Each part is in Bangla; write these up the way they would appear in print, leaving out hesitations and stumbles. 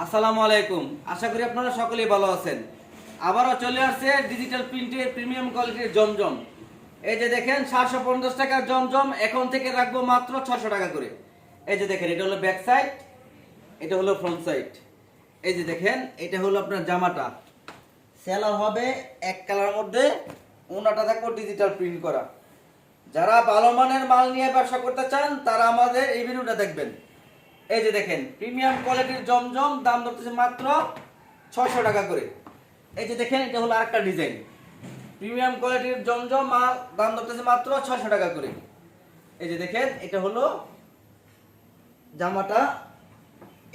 আসসালামু আলাইকুম। আশা করি আপনারা সকলেই ভালো আছেন। আবারও চলে আসছে ডিজিটাল প্রিন্টের প্রিমিয়াম কোয়ালিটির জমজম। এই যে দেখেন 750 টাকার জমজম এখন থেকে রাখবো মাত্র 600 টাকা করে। এই যে দেখেন এটা হলো ব্যাক সাইড, এটা হলো ফ্রন্ট সাইড। এই যে দেখেন এটা হলো আপনার জামাটা। সেলার হবে এক কালার মধ্যে, ওনাটা থাকবে ডিজিটাল প্রিন্ট করা। যারা ভালো মানের মাল নিয়ে ব্যবসা করতে চান তারা আমাদের এই ভিডিওটা দেখবেন। এই যে দেখেন প্রিমিয়াম কোয়ালিটির জমজম, দাম ধরতেছে মাত্র 600 টাকা করে। এই যে দেখেন এটা হলো আরেকটা ডিজাইন প্রিমিয়াম কোয়ালিটির জমজম, দাম ধরতেছে মাত্র 600 টাকা করে। এই যে দেখেন এটা হলো জামাটা,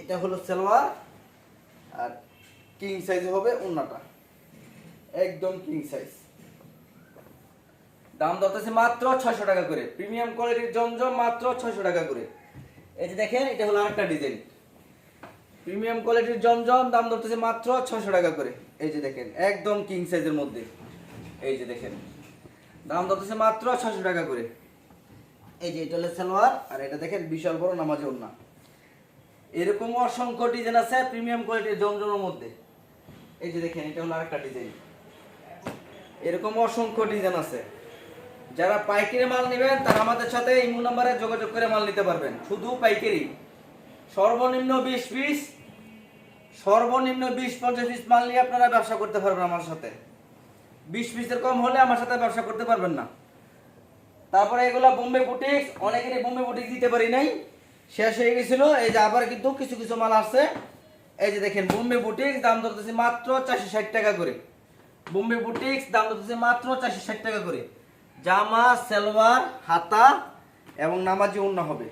এটা হলো সালোয়ার, আর কিং সাইজ হবে ওন্নাটা, একদম কিং সাইজ। দাম ধরতেছে মাত্র 600 টাকা করে। প্রিমিয়াম কোয়ালিটির জমজম মাত্র 600 টাকা করে। এই যে দেখেন এটা হলো আরেকটা ডিজাইন প্রিমিয়াম কোয়ালিটির জমজম, দাম ধরতেছে মাত্র 600 টাকা করে। এই যে দেখেন একদম কিং সাইজের মধ্যে, এই যে দেখেন দাম ধরতেছে মাত্র 600 টাকা করে। এই যে এটা হলো সালোয়ার, আর এটা দেখেন বিশাল বড় নামাজি ওড়না। এরকম অসংখ্য ডিজাইন আছে প্রিমিয়াম কোয়ালিটির জমজমের মধ্যে। এই যে দেখেন এটা হলো আরেকটা ডিজাইন, এরকম অসংখ্য ডিজাইন আছে। যারা পাইকারি মাল নেবেন তারা আমাদের সাথে ইমো নম্বরে যোগাযোগ করে মাল নিতে পারবেন। শুধু পাইকারি, সর্বনিম্ন 20 পিস, সর্বনিম্ন 20-50 পিস মাল নিয়ে আপনারা ব্যবসা করতে পারবেন আমার সাথে। 20 পিসের কম হলে আমার সাথে ব্যবসা করতে পারবেন না। তারপরে এগুলো বোম্বে বুটিক্স, অনেকেরই বোম্বে বুটিক্স দিতে পারি নাই, শেষ হয়ে গেছিল। এই যে আবার কিন্তু কিছু কিছু মাল আসছে। এই যে দেখেন বোম্বে বুটিক্স, দাম ধরতেছে মাত্র 460 টাকা করে। বোম্বে বুটিক্স দাম ধরতেছে মাত্র 460 টাকা করে। জামা, সালোয়ার, হাতা এবং নামাজি ওড়না হবে।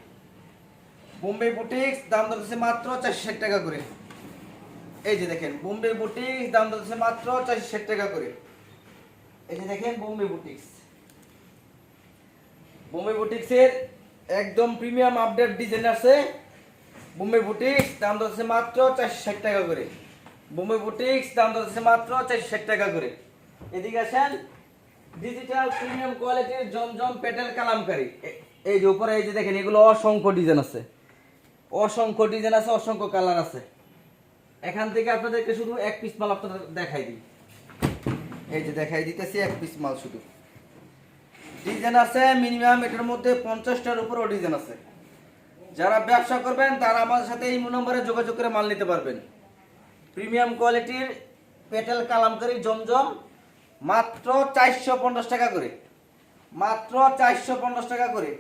বোম্বে বুটিক্স দাম ধরতেছে মাত্র 460 টাকা করে। এই যে দেখেন বোম্বে বুটিক্স, দাম ধরতেছে মাত্র 460 টাকা করে। এই যে দেখেন বোম্বে বুটিক্স, বোম্বে বুটিক্সের একদম প্রিমিয়াম আপডেট ডিজাইন আছে। বোম্বে বুটিক্স দাম ধরতেছে মাত্র 460 টাকা করে। বোম্বে বুটিক্স দাম ধরতেছে মাত্র 460 টাকা করে। এদিকে আসেন ডিজিটাল প্রিমিয়াম কোয়ালিটির জমজম পেটেল কালামকারী। এই যে উপরে এই যে দেখেন এগুলো অসংখ্য ডিজাইন আছে, অসংখ্য ডিজাইন আছে, অসংখ্য কালার আছে। এখান থেকে আপনাদেরকে শুধু এক পিস মাল আপনাদের দেখাই দিই। এই যে দেখাই দিতেছি এক পিস মাল, শুধু ডিজাইন আছে মিনিমাম এটার মধ্যে 50টার উপরও ডিজাইন আছে। যারা ব্যবসা করবেন তারা আমাদের সাথে এই নম্বরে যোগাযোগ করে মাল নিতে পারবেন। প্রিমিয়াম কোয়ালিটির পেটেল কালামকারী জমজম মাত্র 450 টাকা করে, মাত্র 450 টাকা করে।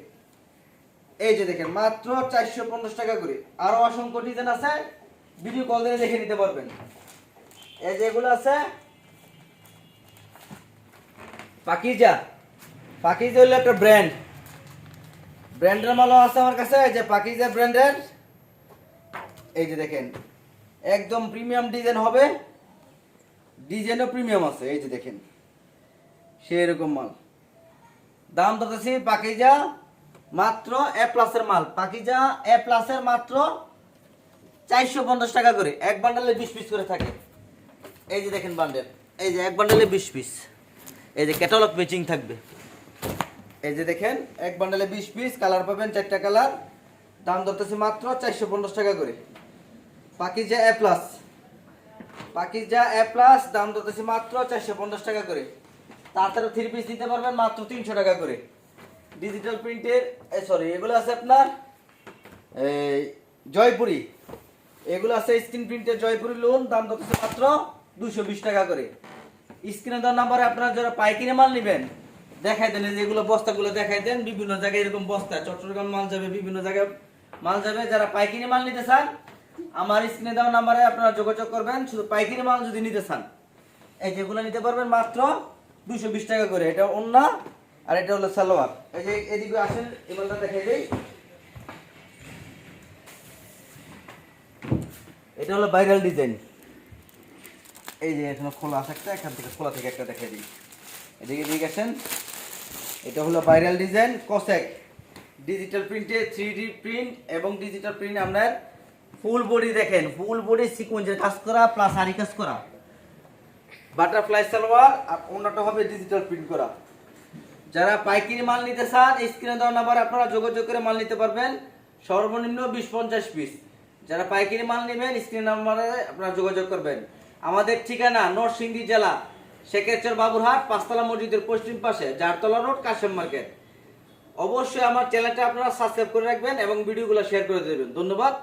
এই যে দেখেন মাত্র 450 টাকা করে। আরো অসংখ্য ডিজাইন আছে, ভিডিও কল দিয়ে দেখে নিতে পারবেন। এই যে এগুলো আছে পাকিজা। পাকিজা হলো একটা ব্র্যান্ড, ব্র্যান্ডের মালও আছে আমার কাছে। এই যে পাকিজা ব্র্যান্ডের, এই যে দেখেন একদম প্রিমিয়াম ডিজাইন হবে, ডিজাইনও প্রিমিয়াম আছে। এই যে দেখেন সেরকম মাল। দাম ধরতেছি পাকিজা মাত্র এ প্লাসের মাল, পাকিজা এ প্লাসের মাত্র 450 টাকা করে। এক বান্ডেলে 20 পিস করে থাকে। এই যে দেখেন বান্ডেল, এই যে এক বান্ডেলে 20 পিস। এই যে ক্যাটালগ ম্যাচিং থাকবে। এই যে দেখেন এক বান্ডেলে 20 পিস, কালার পাবেন 4টা কালার। দাম ধরতেছি মাত্র 450 টাকা করে। পাকিজা এ প্লাস, পাকিজা এ প্লাস দাম ধরতেছি মাত্র 450 টাকা করে। তাড়াতাড়ি 3 পিস দিতে পারবেন মাত্র 300 টাকা করে। ডিজিটাল প্রিন্টের সরি এগুলো আছে আপনার এই জয়পুরি, এগুলো আছে স্ক্রিন প্রিন্টের জয়পুরি লোন, দাম ধরতেছে মাত্র 220 টাকা করে। স্ক্রিনে দেওয়ার নাম্বারে আপনারা যারা পাইকারি মাল নেবেন দেখাই দেন, যেগুলো বস্তাগুলো দেখাই দেন। বিভিন্ন জায়গায় এরকম বস্তা, চট্টগ্রাম মাল যাবে, বিভিন্ন জায়গায় মাল যাবে। যারা পাইকারি মাল নিতে চান আমার স্ক্রিনে দেওয়া নাম্বারে আপনারা যোগাযোগ করবেন। শুধু পাইকারি মাল যদি নিতে চান এই যেগুলো নিতে পারবেন মাত্র 220 টাকা করে। এটা ওন্না আর এটা হলো সালোয়ার। এই যে এদিকে আসেন এই মালটা দেখাই দেই। এটা হলো ভাইরাল ডিজাইন। এই যে এখানে খোলা আছে একটা, এখান থেকে খোলা থেকে একটা দেখাই দিই। এদিকে দিয়ে গেছেন এটা হলো ভাইরাল ডিজাইন কোসেক ডিজিটাল প্রিন্টে 3D প্রিন্ট এবং ডিজিটাল প্রিন্ট। আপনার ফুল বডি দেখেন, ফুল বডি সিকোয়েন্সের কাজ করা প্লাস আরি কাজ করা, বাটারফ্লাই সালোয়ার, আর ওন্নাটা হবে ডিজিটাল প্রিন্ট করা। যারা পাইকারি মাল নিতে চান স্ক্রিনে দেওয়া নাম্বারে আপনারা যোগাযোগ করে মাল নিতে পারবেন। সর্বনিম্ন 20-50 পিস, যারা পাইকারি মাল নেবেন স্ক্রিন নাম্বারে আপনারা যোগাযোগ করবেন। আমাদের ঠিকানা নরসিংদী জেলা শেখেরচর বাবুরহাট, পাঁচতলা মসজিদের পশ্চিম পাশে, জারতলা রোড, কাশেম মার্কেট। অবশ্যই আমার চ্যানেলটা আপনারা সাবস্ক্রাইব করে রাখবেন এবং ভিডিওগুলো শেয়ার করে দেবেন। ধন্যবাদ।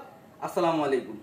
আসসালামু আলাইকুম।